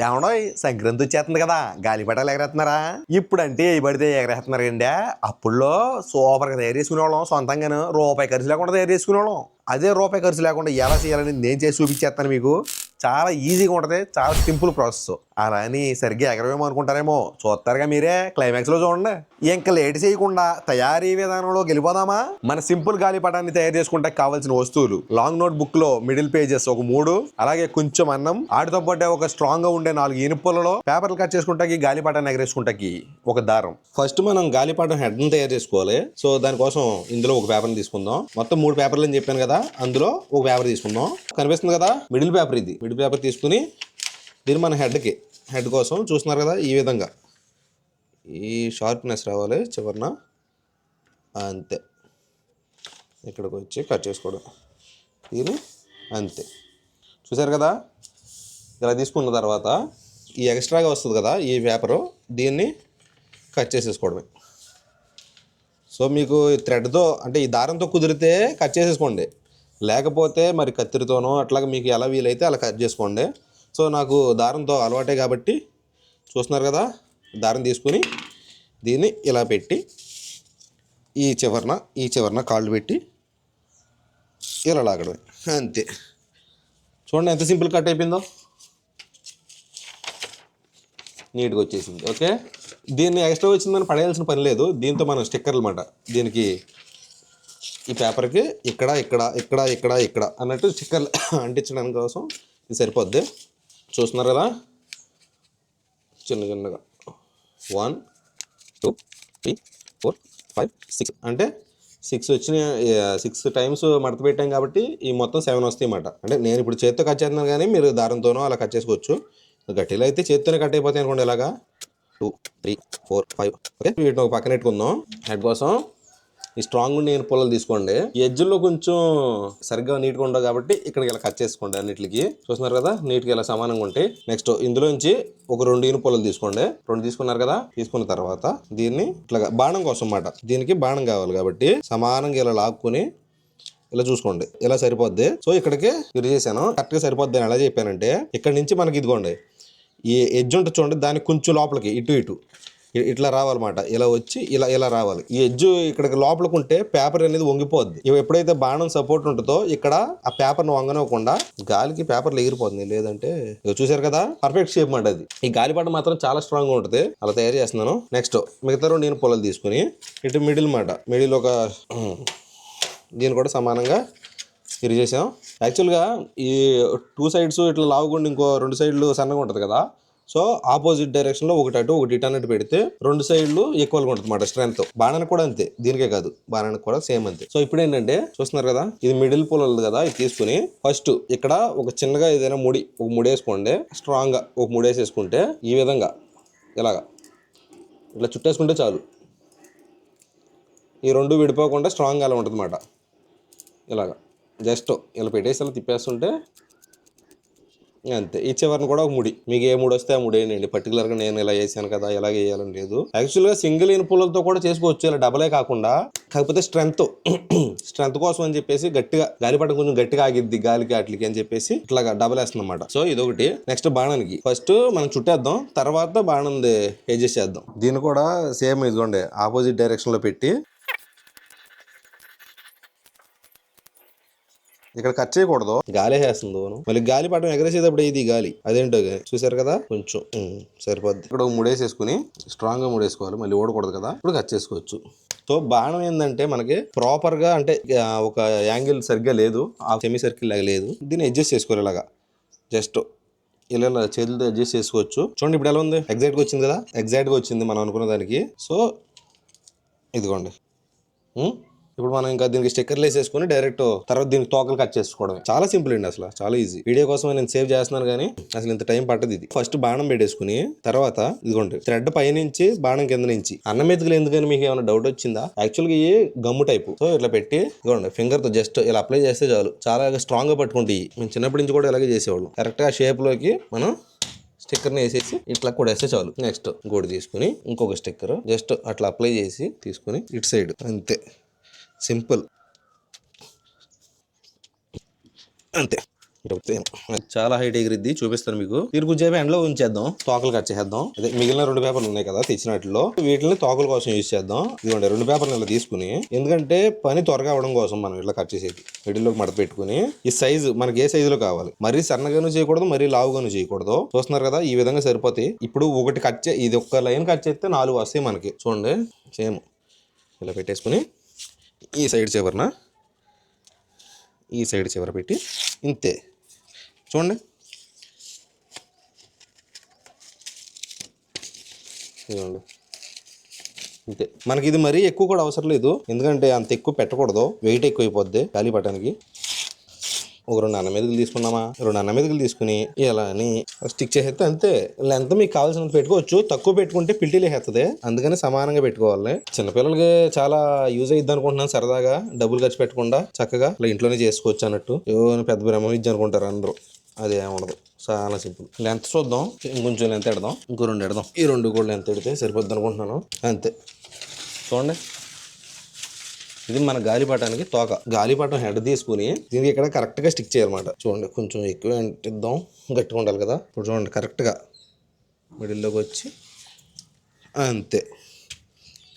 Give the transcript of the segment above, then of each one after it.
ఏమన్నా సంక్రాంతి వచ్చేస్తుంది కదా, గాలిపటాలు ఎగరేస్తున్నారా? ఇప్పుడంటే ఏ పడితే ఎగరేస్తున్నారు అండి. అప్పుడులో సూపర్గా తయారు చేసుకునేవాళ్ళం, సొంతంగాను రూపాయి ఖర్చు లేకుండా తయారు చేసుకునేవాళ్ళం. అదే రూపాయి ఖర్చు లేకుండా ఎలా చేయాలని నేను చేసి చూపించేస్తాను మీకు. చాలా ఈజీగా ఉంటుంది, చాలా సింపుల్ ప్రాసెస్. అలా అని సరిగ్గా ఎగరవేమో అనుకుంటారేమో, చూస్తారుగా మీరే, క్లైమాక్స్ లో చూడండి. ఇంకా లేట్ చేయకుండా తయారీ విధానంలోకి వెళ్ళిపోదామా? మన సింపుల్ గాలిపటాన్ని తయారు చేసుకుంటే కావాల్సిన వస్తువులు: లాంగ్ నోట్ బుక్ లో మిడిల్ పేజెస్ ఒక 3, అలాగే కొంచెం అన్నం, ఆటితో పాటు ఒక స్ట్రాంగ్ గా ఉండే 4 ఇనుపులలో పేపర్లు కట్ చేసుకుంటాకి, గాలిపటాన్ని ఎగరేసుకుంటాకి ఒక దారం. ఫస్ట్ మనం గాలిపటం హెడ్ ని తయారు చేసుకోవాలి. సో దానికోసం ఇందులో ఒక పేపర్ తీసుకుందాం. మొత్తం 3 పేపర్లు అని చెప్పాను కదా, అందులో ఒక పేపర్ తీసుకుందాం. కనిపిస్తుంది కదా, మిడిల్ పేపర్. ఇది మిడిల్ పేపర్ తీసుకుని దీన్ని మన హెడ్ కోసం చూస్తున్నారు కదా, ఈ విధంగా ఈ షార్ప్నెస్ రావాలి చివరిన, అంతే. ఇక్కడికి వచ్చి కట్ చేసుకోవడం, దీన్ని అంతే. చూసారు కదా, ఇలా తీసుకున్న తర్వాత ఈ ఎక్స్ట్రాగా వస్తుంది కదా ఈ పేపరు, దీన్ని కట్ చేసేసుకోవడమే. సో మీకు థ్రెడ్తో అంటే ఈ దారంతో కుదిరితే కట్ చేసేసుకోండి, లేకపోతే మరి కత్తిరితోనో అట్లాగా మీకు ఎలా వీలైతే అలా కట్ చేసుకోండి. సో నాకు దారంతో అలవాటే కాబట్టి చూస్తున్నారు కదా, దారం తీసుకుని దీన్ని ఇలా పెట్టి ఈ చివరన కాళ్ళు పెట్టి ఇలా లాగడమే, అంతే. చూడండి ఎంత సింపుల్ కట్ అయిపోయిందో, నీట్గా వచ్చేసింది. ఓకే, దీన్ని ఎక్స్ట్రా వచ్చిందని పడేయాల్సిన పని లేదు. దీంతో మనం స్టిక్కర్లు అన్నమాట, దీనికి ఈ పేపర్కి ఇక్కడ ఇక్కడ ఇక్కడ ఇక్కడ ఇక్కడ అన్నట్టు స్టిక్కర్లు అంటించడానికి కోసం ఇది సరిపోద్ది. చూస్తున్నారు కదా, చిన్నగా 1 2 3 4 5 6 అంటే 6 వచ్చిన 6 టైమ్స్ మడత పెట్టాం కాబట్టి ఈ మొత్తం 7 వస్తాయి అన్నమాట. అంటే నేను ఇప్పుడు చేత్తో కట్ చేస్తున్నాను, కానీ మీరు దారంతోనో అలా కట్ చేసుకోవచ్చు. గట్టిలో అయితే చేత్తోనే కట్ అయిపోతాయి అనుకోండి. ఇలాగా 2 3 4 5. ఓకే, వీటిని ఒక పక్కన పెట్టుకుందాం. హెడ్ కోసం ఈ స్ట్రాంగ్ ఉండి నేను పుల్లలు తీసుకోండి. ఈ ఎడ్జ్లో కొంచెం సరిగ్గా నీట్గా ఉండవు కాబట్టి ఇక్కడికి ఇలా కట్ చేసుకోండి అన్నిటికి. చూస్తున్నారు కదా, నీట్గా ఇలా సమానంగా ఉంటాయి. నెక్స్ట్ ఇందులోంచి ఒక 2 ఇనుప పుల్లలు తీసుకోండి. 2 తీసుకున్నారు కదా, తీసుకున్న తర్వాత దీన్ని ఇట్లా బాణం కోసం అన్నమాట, దీనికి బాణం కావాలి కాబట్టి సమానంగా ఇలా లాక్కుని ఇలా చూసుకోండి, ఇలా సరిపోద్ది. సో ఇక్కడికి ఇది చేశాను, కరెక్ట్గా సరిపోద్ది అని ఎలా చెప్పానంటే, ఇక్కడ నుంచి మనకి ఇదిగోండి ఈ ఎడ్జ్ ఉంటుంది చూడండి, దానికి కొంచెం లోపలికి ఇటు ఇట్లా రావాలన్నమాట. ఇలా వచ్చి ఇలా ఇలా రావాలి. ఈ ఎడ్జ్ ఇక్కడికి లోపలికి ఉంటే పేపర్ అనేది వంగిపోద్ది. ఎప్పుడైతే బాణం సపోర్ట్ ఉంటుందో ఇక్కడ ఆ పేపర్ను వంగనివ్వకుండా గాలికి పేపర్లు ఎగిరిపోతుంది. లేదంటే చూసారు కదా, పర్ఫెక్ట్ షేప్ మాట అది. ఈ గాలిపటం మాత్రం చాలా స్ట్రాంగ్ గా ఉంటుంది, అలా తయారు చేస్తున్నాను. నెక్స్ట్ మిగతా 2 నేను పొలాలు తీసుకుని ఇటు మిడిల్ ఒక దీన్ని కూడా సమానంగా ఇది చేసాం. యాక్చువల్గా ఈ 2 సైడ్స్ ఇట్లా లావుగుండి ఇంకో 2 సైడ్లు సన్నగా ఉంటుంది కదా, సో ఆపోజిట్ డైరెక్షన్లో ఒకటి అటు ఒకటి ఇటు అన్నట్టు పెడితే 2 సైడ్లు ఈక్వల్గా ఉంటుంది అన్నమాట స్ట్రెంత్. బాణానికి కూడా అంతే, దీనికే కాదు బాణానికి కూడా సేమ్ అంతే. సో ఇప్పుడు ఏంటంటే చూస్తున్నారు కదా, ఇది మిడిల్ పొలలు కదా, ఇది తీసుకుని ఫస్ట్ ఇక్కడ ఒక చిన్నగా ఏదైనా ఒక ముడి వేసుకోండి. స్ట్రాంగ్గా ఒక ముడి వేసేసుకుంటే ఈ విధంగా ఇలాగా ఇట్లా చుట్టేసుకుంటే చాలు. ఈ 2 విడిపోకుండా స్ట్రాంగ్గా అలా ఉంటుంది అన్నమాట. ఇలాగా జస్ట్ ఇలా పెట్టేసి ఇలా తిప్పేస్తుంటే అంతే. ఈ చివరిని కూడా ఒక ముడి, మీకు ఏ ముడి వస్తే ఆ ముడి వేయండి. పర్టికులర్గా నేను ఇలా వేసాను కదా ఇలాగే వేయాలని లేదు. యాక్చువల్గా సింగిల్ ఇనుపులతో కూడా చేసుకోవచ్చు, ఇలా డబలే కాకుండా. కాకపోతే స్ట్రెంత్ కోసం అని చెప్పేసి గట్టిగా గాలిపటం కొంచెం గట్టిగా ఆగిద్ది గాలికి అట్లకి అని చెప్పేసి ఇట్లాగా డబల్ వేస్తుంది అనమాట. సో ఇదొకటి. నెక్స్ట్ బాణానికి ఫస్ట్ మనం చుట్టేద్దాం, తర్వాత బాణం అడ్జస్ట్ చేద్దాం. దీన్ని కూడా సేమ్ ఇదిగోండి ఆపోజిట్ డైరెక్షన్ లో పెట్టి ఇక్కడ కట్ చేయకూడదు, గాలి వేస్తుంది. మళ్ళీ గాలి పటం ఎగరేసేటప్పుడు ఇది గాలి అదేంటో చూసారు కదా, కొంచెం సరిపోద్ది. ఇక్కడ ముడేసేసుకుని స్ట్రాంగ్ గా ముడేసుకోవాలి, మళ్ళీ ఓడకూడదు కదా. ఇప్పుడు కట్ చేసుకోవచ్చు. సో బాణం ఏంటంటే మనకి ప్రాపర్ గా అంటే ఒక యాంగిల్ సరిగ్గా లేదు, ఆ సెమీ సర్కిల్ లాగా లేదు. దీన్ని అడ్జస్ట్ చేసుకోవాలి ఇలాగా, జస్ట్ ఇలా చేతులతో అడ్జస్ట్ చేసుకోవచ్చు. చూడండి ఇప్పుడు ఎలా ఉంది, ఎగ్జాక్ట్ గా వచ్చింది కదా, ఎగ్జాక్ట్ గా వచ్చింది మనం అనుకున్న దానికి. సో ఇదిగోండి. ఇప్పుడు మనం ఇంకా దీనికి స్టిక్కర్లు వేసేసుకుని డైరెక్ట్ తర్వాత దీనికి తోకలు కట్ చేసుకోవడం. చాలా సింపుల్ అండి, అసలు చాలా ఈజీ. వీడియో కోసం నేను సేవ్ చేస్తున్నాను కానీ అసలు ఇంత టైం పట్టదు ఇది. ఫస్ట్ బాణం పెట్టేసుకుని తర్వాత ఇదిగోండి థ్రెడ్ పైనుంచి బాణం కింద నుంచి అన్నం మెతుకులు ఎందుకని మీకు ఏమైనా డౌట్ వచ్చిందా? యాక్చువల్గా ఈ గమ్ము టైపు. సో ఇట్లా పెట్టి ఇదిగోండి ఫింగర్ తో జస్ట్ ఇలా అప్లై చేస్తే చాలు, చాలా స్ట్రాంగ్ గా పట్టుకుంటాయి. మేము చిన్నప్పటి నుంచి కూడా ఇలాగే చేసేవాళ్ళం. కరెక్ట్ గా షేప్ లోకి మనం స్టిక్కర్ని వేసేసి ఇట్లా కూడా వేస్తే చాలు. నెక్స్ట్ ఇంకోటి తీసుకుని ఇంకొక స్టిక్కర్ జస్ట్ అట్లా అప్లై చేసి తీసుకుని ఇటు సైడ్ అంతే, సింపుల్ అంతే. చాలా హైట్ ఎగిరిద్ది, చూపిస్తాను మీకు. మీరు కొంచెం ఎండలో ఉంచేద్దాం, తోకలు కట్ చేద్దాం. అదే మిగిలిన 2 పేపర్లు ఉన్నాయి కదా తెచ్చినట్లో, వీటిని తోకల కోసం యూజ్ చేద్దాం. ఇదిగోండి 2 పేపర్లు ఇలా తీసుకుని, ఎందుకంటే పని త్వరగా అవడం కోసం మనం ఇట్లా కట్ చేసేది. మిడిల్లోకి మడత పెట్టుకుని ఈ సైజు మనకి ఏ సైజులో కావాలి, మరీ సన్నగాను చేయకూడదు, మరీ లావుగాను చేయకూడదు. చూస్తున్నారు కదా, ఈ విధంగా సరిపోతాయి. ఇప్పుడు ఒకటి కట్ ఇది ఒక్క లైన్ కట్ చేస్తే 4 వస్తాయి మనకి. చూడండి సేమ్ ఇలా పెట్టేసుకుని ఈ సైడ్ చివర పెట్టి ఇంతే. చూడండి ఇదిగోండి ఇంతే. మనకి ఇది మరీ ఎక్కువ కూడా అవసరం లేదు, ఎందుకంటే అంత ఎక్కువ పెట్టకూడదు, వెయిట్ ఎక్కువ అయిపోద్ది గాలిపటానికి. ఒక 2 అన్న మీదకి తీసుకున్నామా, 2 అన్న మీదకి తీసుకుని ఇలా అని స్టిక్ చేసేస్తే అంతే. లెంత్ మీకు కావాల్సినంత పెట్టుకోవచ్చు, తక్కువ పెట్టుకుంటే పిల్టీలు వేస్తుంది, అందుకని సమానంగా పెట్టుకోవాలి. చిన్నపిల్లలకి చాలా యూజ్ అయ్యిద్ది అనుకుంటున్నాను, సరదాగా డబ్బులు ఖర్చు పెట్టకుండా చక్కగా ఇలా ఇంట్లోనే చేసుకోవచ్చు అన్నట్టు. పెద్ద బ్రహ్మ విద్య అనుకుంటారు అందరూ, అదే ఉండదు, చాలా సింపుల్. లెంత్ చూద్దాం, ఇంకొంచెం లెంత్ ఎడదాం, ఇంకో 2 ఎడదాం. ఈ 2 కూడా లెంత్ ఎడితే సరిపోద్ది అనుకుంటున్నాను, అంతే. చూడండి ఇది మన గాలిపటానికి తోక. గాలిపటం హెడ్ తీసుకుని దీనికి ఇక్కడ కరెక్ట్గా స్టిక్ చేయాలన్నమాట. చూడండి కొంచెం ఎక్కువ అంటిద్దాం, గట్టిగా ఉండాలి కదా. ఇప్పుడు చూడండి కరెక్ట్గా మిడిల్లోకి వచ్చి అంతే,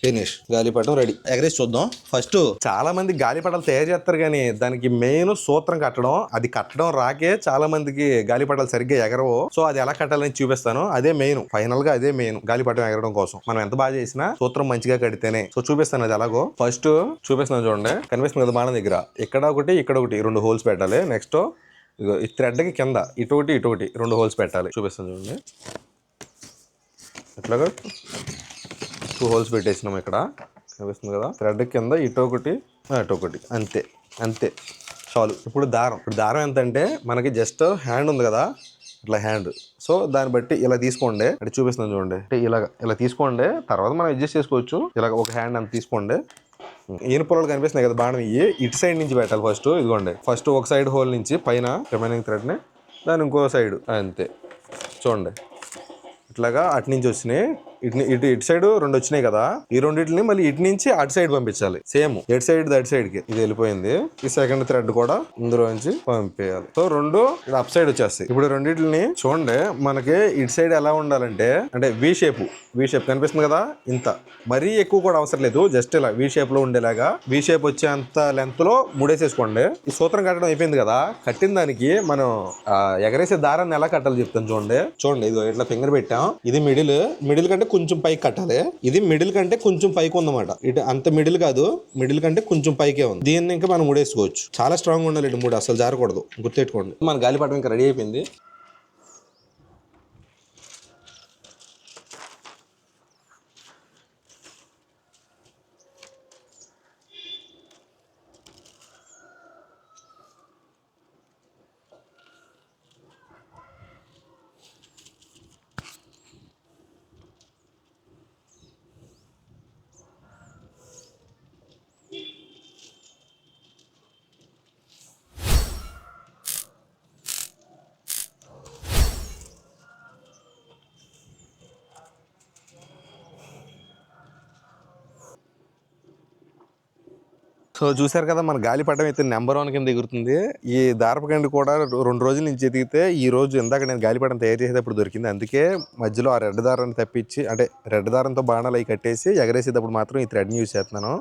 ఫినిష్. గాలిపటం రెడీ. ఎగరేసి చూద్దాం. ఫస్ట్ చాలా మంది గాలిపటాలు తయారు చేస్తారు, కానీ దానికి మెయిన్ సూత్రం కట్టడం. అది కట్టడం రాకే చాలా మందికి గాలిపటాలు సరిగ్గా ఎగరవు. సో అది ఎలా కట్టాలని చూపిస్తాను. అదే మెయిన్, ఫైనల్ గా అదే మెయిన్ గాలిపటం ఎగరడం కోసం. మనం ఎంత బాగా చేసినా సూత్రం మంచిగా కడితేనే. సో చూపిస్తాను అది ఎలాగో. ఫస్ట్ చూపిస్తాను చూడండి, కనిపిస్తుంది కదా బాణం దగ్గర, ఇక్కడ ఒకటి ఇక్కడ ఒకటి 2 హోల్స్ పెట్టాలి. నెక్స్ట్ ఈ థ్రెడ్ కి కింద ఇటొకటి 2 హోల్స్ పెట్టాలి. చూపిస్తాను చూడండి, ఇట్లాగా 2 హోల్స్ పెట్టేసినాం. ఇక్కడ కనిపిస్తుంది కదా, థ్రెడ్ కింద ఇటొకటి అటొకటి, అంతే అంతే చాలు. ఇప్పుడు దారం ఎంత అంటే మనకి జస్ట్ హ్యాండ్ ఉంది కదా, ఇట్లా హ్యాండ్. సో దాన్ని బట్టి ఇలా తీసుకోండి, అంటే చూపిస్తున్నాను చూడండి. అంటే ఇలా తీసుకోండి, తర్వాత మనం అడ్జస్ట్ చేసుకోవచ్చు. ఇలా ఒక హ్యాండ్ అంత తీసుకోండి. ఈయన పొలాలు కనిపిస్తున్నాయి కదా బాణం, ఇటు సైడ్ నుంచి పెట్టాలి ఫస్ట్. ఇదిగోండి ఫస్ట్ ఒక సైడ్ హోల్ నుంచి పైన రిమైనింగ్ థ్రెడ్ని, దాని ఇంకో సైడ్ అంతే. చూడండి ఇట్లాగా అటు నుంచి వచ్చినాయి, ఇటు సైడ్ 2 వచ్చినాయి కదా, ఈ రెండింటిని మళ్ళీ ఇటు నుంచి అటు సైడ్ పంపించాలి. సేమ్ ఎటు సైడ్ అటు సైడ్ కి ఇది వెళ్ళిపోయింది. ఈ సెకండ్ థ్రెడ్ కూడా ఇందులో నుంచి పంపేయాలి. సో 2 అప్ సైడ్ వచ్చేస్తాయి. ఇప్పుడు రెండింటిని చూడండి, మనకి ఇటు సైడ్ ఎలా ఉండాలంటే, అంటే వి షేప్ కనిపిస్తుంది కదా, ఇంత మరీ ఎక్కువ కూడా అవసరం లేదు, జస్ట్ ఇలా వి షేప్ లో ఉండేలాగా, వి షేప్ వచ్చేంత లెంత్ లో ముడేసేసుకోండి. ఈ సూత్రం కట్టడం అయిపోయింది కదా, కట్టిన దానికి మనం ఎగరేసే దారాన్ని ఎలా కట్టాలి చెప్తాను చూడండి. ఇది ఇట్లా ఫింగర్ పెట్టాం, ఇది మిడిల్ కంటే కొంచెం పైకి కట్టాలి. ఇది మిడిల్ కంటే కొంచెం పైకి ఉందన్నమాట. ఇటు అంత మిడిల్ కాదు, మిడిల్ కంటే కొంచెం పైకే ఉంది. దీన్ని ఇంకా మనం ముడేసుకోవచ్చు. చాలా స్ట్రాంగ్ ఉండాలి ఇటు ముడి, అసలు జారకూడదు, గుర్తెట్టుకోండి. మన గాలిపటం ఇంకా రెడీ అయిపోయింది. సో చూసారు కదా, మన గాలిపటం అయితే నెంబర్ 1 కింద ఎగురుతుంది. ఈ దారపకండి కూడా 2 రోజుల నుంచి ఎదిగితే, ఈ రోజు ఇందాక నేను గాలిపటం తయారు చేసేటప్పుడు దొరికింది. అందుకే మధ్యలో ఆ రెడ్ దారాన్ని తప్పించి, అంటే రెడ్ దారంతో బాణాలు అవి కట్టేసి ఎగరేసేటప్పుడు మాత్రం ఈ థ్రెడ్ని యూజ్ చేస్తున్నాను.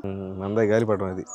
మందే గాలిపటం అది.